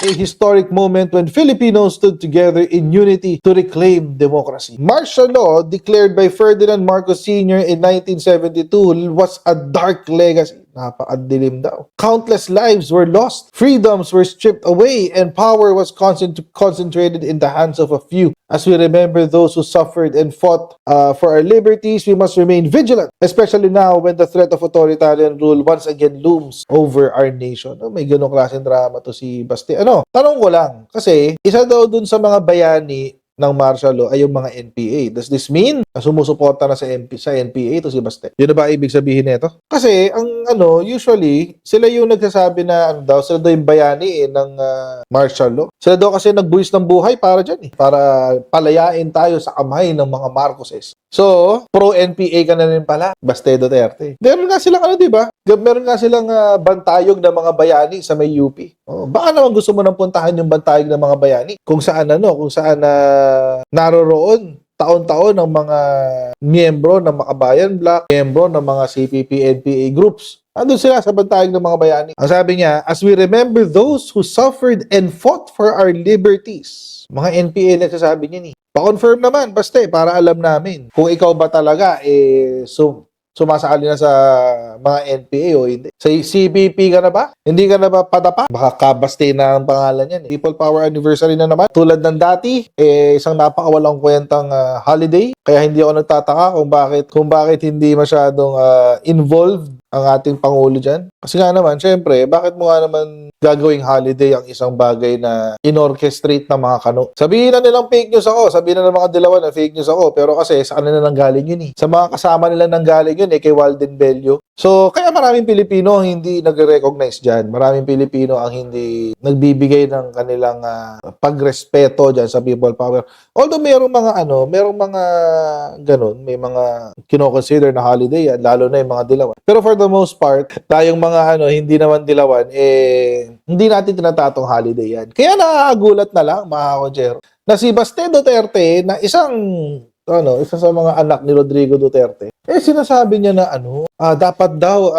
a historic moment when Filipinos stood together in unity to reclaim democracy. Martial law declared by Ferdinand Marcos Sr. in 1972 was a dark legacy. Napakadilim daw. Countless lives were lost, freedoms were stripped away, and power was concentrated in the hands of a few. As we remember those who suffered and fought for our liberties, we must remain vigilant, especially now when the threat of authoritarian rule once again looms over our nation. Oh, may ganong klaseng drama to si Basti. Tanong ko lang, kasi isa daw dun sa mga bayani ng martial law ay yung mga NPA. Does this mean na sumusuporta na sa NPA to si Baste? Yun na ba ibig sabihin nito? Kasi ang usually sila yung nagsasabi na sila daw yung bayani ng martial law. Sila daw kasi nagbuwis ng buhay para diyan para palayain tayo sa kamay ng mga Marcoses. So, pro-NPA ka na rin pala, Baste Duterte. Meron nga silang di ba? Meron nga silang bantayog ng mga bayani sa may UP. Baka naman gusto mo nang puntahan yung bantayog ng mga bayani kung saan naroroon taon-taon ng mga miyembro ng Makabayan Black, miyembro ng mga CPP-NPA groups. Andun sila sa bantayog ng mga bayani. Ang sabi niya, as we remember those who suffered and fought for our liberties. Mga NPA nagsasabi niya ni. Pa-confirm naman, Baste, para alam namin kung ikaw ba talaga sumasali na sa mga NPA o hindi. Sa CPP ka na ba? Hindi ka na ba padapa? Baka Kabaste na ang pangalan yan. People Power Anniversary na naman. Tulad ng dati, isang napakawalang kwentang holiday. Kaya hindi ako nagtataka kung bakit hindi masyadong involved ang ating Pangulo dyan. Kasi nga naman, syempre, bakit mo nga naman gagawing holiday ang isang bagay na inorchestrate ng mga kano? Sabihin na nilang fake news ako, sabihin na ng mga dilawan na fake news ako, pero kasi sa kanila nanggaling yun Sa mga kasama nila nanggaling yun kay Walden Bello. So, kaya maraming Pilipino hindi nagre-recognize dyan. Maraming Pilipino ang hindi nagbibigay ng kanilang pagrespeto dyan sa people power. Although merong mga ganun, may mga kinoconsider na holiday yan, lalo na yung mga dilawan. Pero for the most part, tayong mga hindi naman dilawan, hindi natin tinatatong holiday yan. Kaya nakakagulat na lang, mga Kojero, na si Baste Duterte na isa sa mga anak ni Rodrigo Duterte, sinasabi niya na dapat daw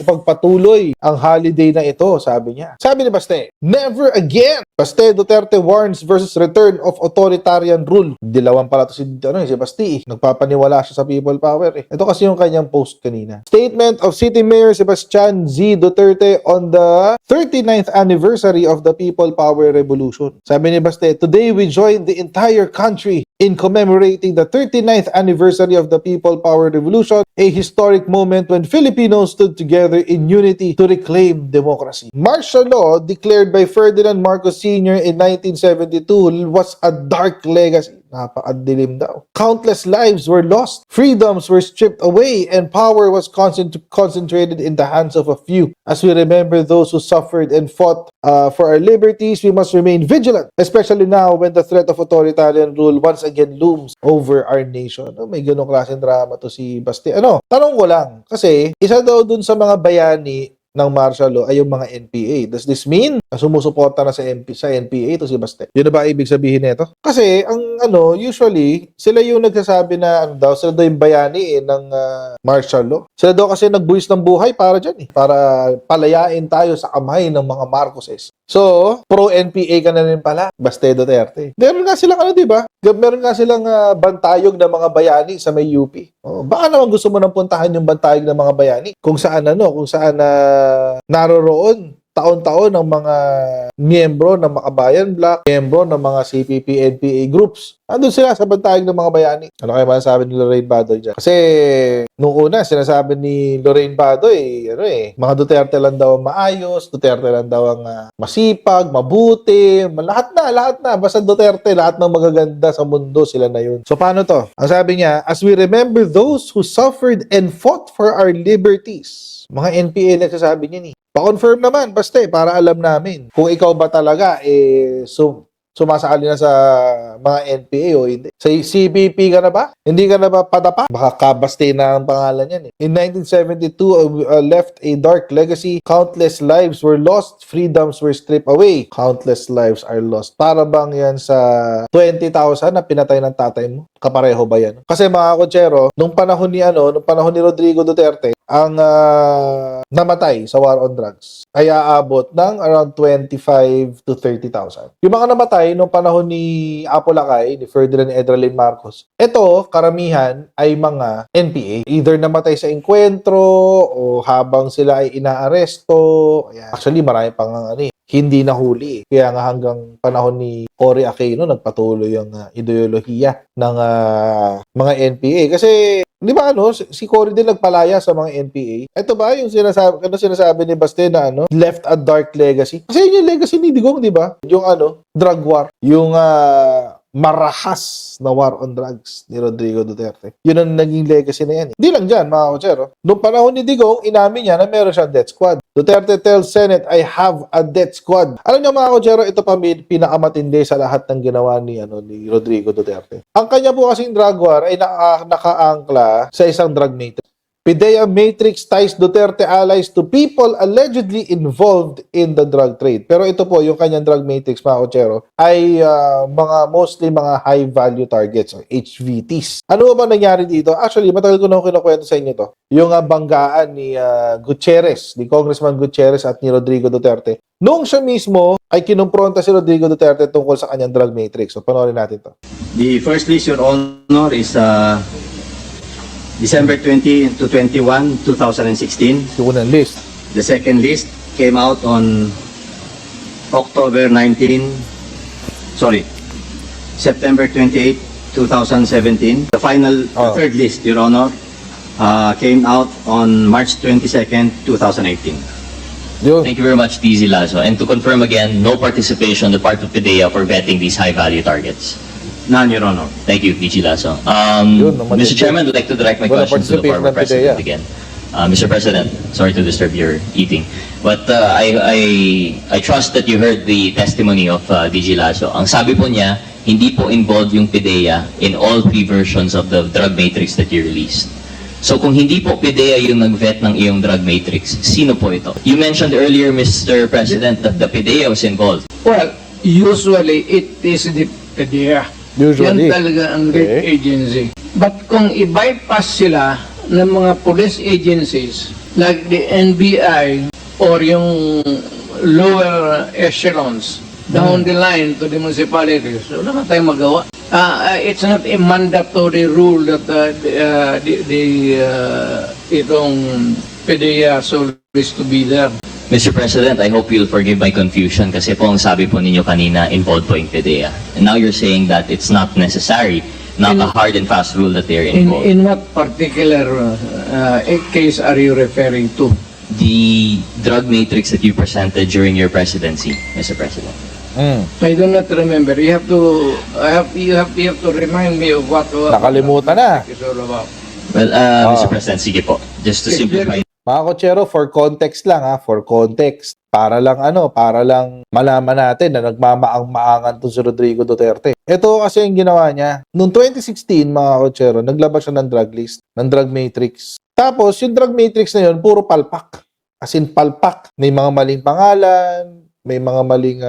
ipagpatuloy ang holiday na ito, sabi niya. Sabi ni Baste, never again! Baste Duterte warns versus return of authoritarian rule. Dilawan pala to si Baste. Nagpapaniwala siya sa people power Ito kasi yung kanyang post kanina. Statement of City Mayor Sebastian Z. Duterte on the 39th anniversary of the People Power Revolution. Sabi ni Baste, today we join the entire country in commemorating the 39th anniversary of the People Power Revolution, a historic moment when Filipinos stood together in unity to reclaim democracy. Martial law declared by Ferdinand Marcos Sr. in 1972 was a dark legacy. Napakadilim daw. Countless lives were lost, freedoms were stripped away, and power was concentrated in the hands of a few. As we remember those who suffered and fought for our liberties, we must remain vigilant, especially now when the threat of authoritarian rule once again looms over our nation. May ganong klaseng drama to si Basti. Tanong ko lang, kasi isa daw dun sa mga bayani ng martial law ay yung mga NPA. Does this mean na sumusuporta na sa NPA to si Baste? Yun na ba ibig sabihin nito? Kasi ang usually sila yung nagsasabi na sila daw yung bayani ng martial law. Sila daw kasi nagbuwis ng buhay para diyan para palayain tayo sa kamay ng mga Marcoses. So, pro-NPA ka na rin pala, Baste Duterte. Meron nga silang di ba? Meron nga silang bantayog ng mga bayani sa may UP. Baka naman gusto mo nang puntahan yung bantayog ng mga bayani kung saan naroroon taon-taon ng mga miyembro ng Makabayan Black, miyembro ng mga CPP-NPA groups. Andun sila sa bantayog ng mga bayani. Ano kaya masasabi ni Lorraine Badoy dyan? Kasi nung una, sinasabi ni Lorraine Badoy, mga Duterte lang daw ang maayos, Duterte lang daw ang masipag, mabuti, lahat na. Basta Duterte, lahat ng magaganda sa mundo, sila na yun. So paano to? Ang sabi niya, as we remember those who suffered and fought for our liberties. Mga NPA nagsasabi niya ni. Pa-confirm naman, Baste, para alam namin kung ikaw ba talaga sumasali na sa mga NPA o hindi. Sa CPP ka na ba? Hindi ka na ba padapa? Baka Kabaste na ang pangalan yan In 1972, left a dark legacy. Countless lives were lost. Freedoms were stripped away. Countless lives are lost. Para bang yan sa 20,000 na pinatay ng tatay mo? Kapareho ba yan? Kasi mga kotsero, nung panahon ni Rodrigo Duterte, ang namatay sa war on drugs ay aabot ng around 25 to 30,000. Yung mga namatay nung panahon ni Apo Lakay, ni Ferdinand Edralin Marcos, ito, karamihan ay mga NPA. Either namatay sa engkwentro o habang sila ay inaaresto. Ayan. Actually, marami pang hindi nahuli. Kaya nga hanggang panahon ni Cory Aquino, nagpatuloy yung ideolohiya ng mga NPA. Kasi, di ba si Cory din nagpalaya sa mga NPA. Ito ba yung sinasabi ni Baste na left a dark legacy? Kasi yun yung legacy ni Digong, di ba? Yung drug war. Yung marahas na war on drugs ni Rodrigo Duterte. Yun ang naging legacy na yan. Hindi lang dyan, mga kotsero. Noong panahon ni Digong, inamin niya na meron siyang death squad. Duterte tells Senate, I have a death squad. Alam niyo mga kotsero, ito pa pinakamatindi sa lahat ng ginawa ni Rodrigo Duterte. Ang kanya po kasing drug war ay nakaangkla sa isang drug matrix. PIDEA matrix ties Duterte allies to people allegedly involved in the drug trade. Pero ito po, yung kanyang drug matrix, mga kotsero, ay mostly mga high value targets or HVTs. Ano ba nangyari dito? Actually, matagal ko na kinukwento sa inyo to. Yung banggaan ni Gutierrez, ni Congressman Gutierrez at ni Rodrigo Duterte. Noong siya mismo ay kinumpronta si Rodrigo Duterte tungkol sa kanyang drug matrix. So, panoorin natin to. The first list, Your Honor, is December 20 to 21, 2016. Yung unang list. The second list came out on September 28, 2017. The final, the third list, Your Honor, came out on March 22nd, 2018. Yun. Thank you very much, DZ Lazo. And to confirm again, no participation on the part of PIDEA for vetting these high-value targets. None, Your Honor. Thank you, DG Lazo. Yun, naman Mr. yun. Chairman, I'd like to direct my Wala question to the former participation ng President again. Mr. President, sorry to disturb your eating, but I trust that you heard the testimony of DG Lazo. Ang sabi po niya, hindi po involved yung PIDEA in all three versions of the drug matrix that you released. So kung hindi po PIDEA yung nag-vet ng iyong drug matrix, sino po ito? You mentioned earlier, Mr. President, that the PIDEA was involved. Well, usually it is the PDEA. Usually. Yan talaga ang lead agency. But kung i-bypass sila ng mga police agencies like the NBI or yung lower echelons down the line to the municipalities, wala na tayong magawa. It's not a mandatory rule that itong PDEA is to be there. Mr. President, I hope you'll forgive my confusion kasi po ang sabi po ninyo kanina, involved po yung PIDEA. And now you're saying that it's not necessary, not a hard and fast rule that they're involved. In what particular case are you referring to? The drug matrix that you presented during your presidency, Mr. President. I do not remember. You have to remind me of what Nakalimutan na. it's all about. Well, Mr. President, sige po. Just to simplify. Mga kotsero, for context lang for context. Para lang malaman natin na nagmamaang-maangan to si Rodrigo Duterte. Ito kasi yung ginawa niya. Noong 2016, mga kotsero, naglabas siya ng drug list, ng drug matrix. Tapos, yung drug matrix na yun, puro palpak. As in, palpak. May mga maling pangalan, may mga maling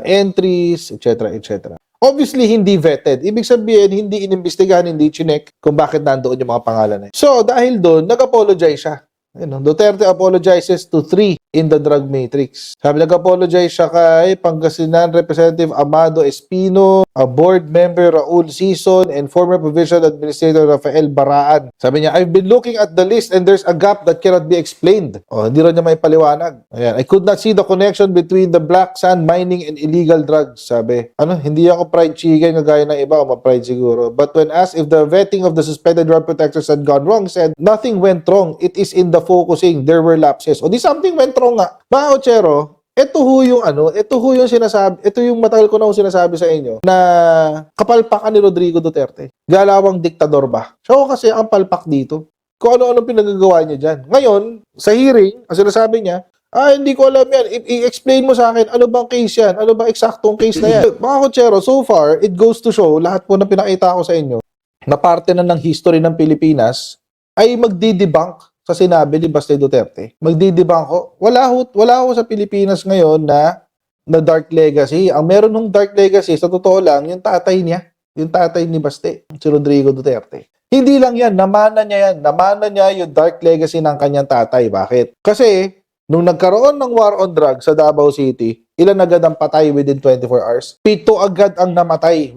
entries, etc., etc. Obviously, hindi vetted. Ibig sabihin, hindi inimbestigahan, hindi chinek kung bakit nandoon yung mga pangalan na yun. So, dahil doon, nag-apologize siya. Duterte apologizes to 3 in the drug matrix. Sabi, nag-apologize siya kay Pangasinan Representative Amado Espino, a board member Raul Sison, and former Provincial Administrator Rafael Baraan. Sabi niya, I've been looking at the list and there's a gap that cannot be explained. Hindi rin niya may paliwanag. Ayan. I could not see the connection between the black sand mining and illegal drugs. Sabi, hindi ako fried chicken kagaya ng iba, o ma-fried siguro. But when asked if the vetting of the suspended drug protectors had gone wrong, said, nothing went wrong. It is in the focusing. There were lapses. O di something went wrong nga. Mga kotsero, ito yung sinasabi, ito yung matagal ko na sinasabi sa inyo na kapalpakan ni Rodrigo Duterte. Galawang diktador ba? Siya kasi ang palpak dito. Kung ano-ano pinagagawa niya dyan. Ngayon, sa hearing, ang sinasabi niya, hindi ko alam yan. I-explain mo sa akin, ano bang case yan? Ano bang eksaktong case na yan? Mga kotsero, so far, it goes to show, lahat po na pinakita ko sa inyo, na parte na ng history ng Pilipinas ay magdi-debunk sa sinabi ni Baste Duterte. Magdidibang ko. Wala ho sa Pilipinas ngayon na dark legacy. Ang meron ng dark legacy, sa totoo lang, yung tatay niya. Yung tatay ni Baste, si Rodrigo Duterte. Hindi lang yan, namana niya yan. Namana niya yung dark legacy ng kanyang tatay. Bakit? Kasi, nung nagkaroon ng war on drugs sa Davao City, ilan agad ang patay within 24 hours? 7 agad ang namatay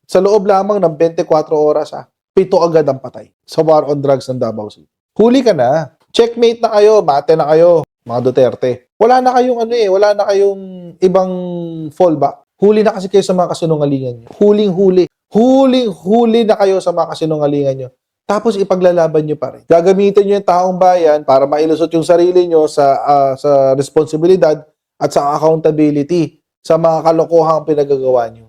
sa loob lamang ng 24 oras. 7 agad ang patay sa war on drugs ng Davao City. Huli ka na. Checkmate na kayo, mate na kayo, mga Duterte. Wala na kayong ibang fallback. Huli na kasi kayo sa mga kasinungalingan nyo. Huling-huli na kayo sa mga kasinungalingan nyo. Tapos ipaglalaban nyo pa rin. Gagamitin nyo yung taong bayan para mailusot yung sarili nyo sa responsibilidad at sa accountability sa mga kalokohang pinagagawa nyo.